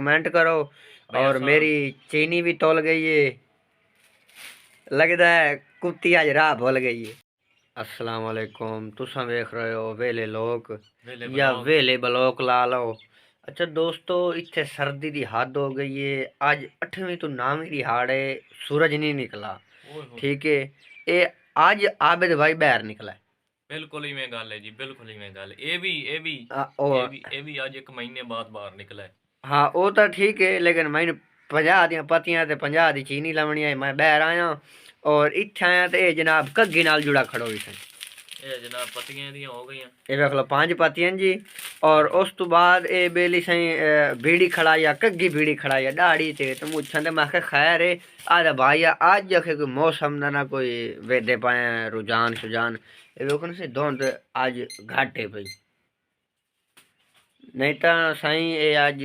Comment करो। और मेरी चीनी भी तोल गई है, लगता है कुत्ती आज राह भूल गई है। अस्सलाम वालेकुम, तुसा वेख रहे हो वेले लोग या वेले ब्लॉक ला लो। अच्छा दोस्तों, इत्थे सर्दी दी हद हो गई है। आज 8वीं तो 9वीं दिहाड़ है, सूरज नहीं निकला। ठीक है, ये आज आबिद भाई बाहर निकला है। बिल्कुल ही में गल है जी, बिल्कुल ही में गल। ये भी आज 1 महीने बाद बाहर निकला है। हाँ वो तो ठीक है, लेकिन मैंने 50 दी पत्तियां ते 50 दी चीनी लावनी है। मैं बाहर आया और इत्थे आया तो ये जनाब घग्गी नाल जुड़ा खड़ो हुई सन। ये जनाब पत्तियां दी हो गई। ये वेख लो 5 पत्तियां जी। और उस तो बाद ये बेली सही भीड़ी खड़ा या घग्गी भीड़ी खड़ा या दाढ़ी ते तो मुछन ते मैं खैर है आजा भाई आज जखे कोई मौसम ना कोई वेदे पाए रुझान शुजान। ये वेखो ना से धुंध आज घट है भाई, नहीं तो सही ये आज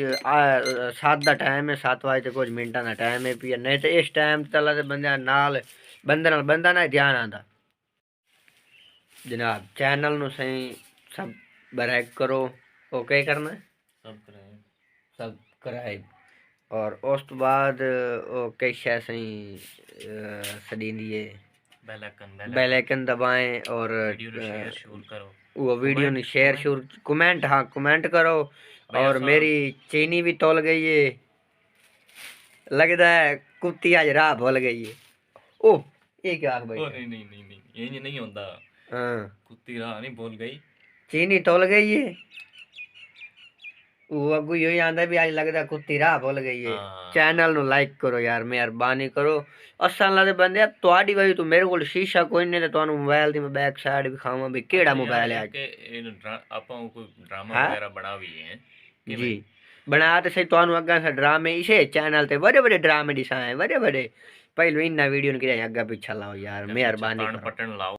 7 का टाइम है, 7 बजे कुछ मिनटा का टाइम है पिया। नहीं तो इस टाइम तला तो बंदे नाल बंदा ना ध्यान आता। जनाब चैनल नु सही सब्सक्राइब करो। ओके करना है सब्सक्राइब। और उस तो बाद कई शे सही सदी दिए बेल आइकन दबाएं और वो वीडियो ने शेयर शूर कमेंट, हाँ कमेंट करो। और मेरी चीनी भी तोल गई है, लगता है कुत्ती आज राह भूल गई है। ओह ये क्या भाई? नहीं ये नहीं होता। हाँ कुत्ती राह नहीं भूल गई, चीनी तोल गई है। वो अगू यही आंदा भी आज लगता कुत्ती राह भूल गई है। चैनल नु लाइक करो यार, मेहरबानी करो। असल दे बंदे तुहाडी वजह तो मेरे कोल शीशा कोई नहीं, ते तुहानू मोबाइल दी मैं बैक साइड दिखावां भी केड़ा मोबाइल है आज। आपां कोई ड्रामा वगैरह बना भी है जी बना तो सही। तुहानू अग्गा से ड्रामे इसे चैनल ते बड़े बड़े ड्रामे दिखाए बड़े बड़े। पहले इन्ना वीडियो ने अग्गा पीछा लाओ यार, मेहरबानी पटन लाओ।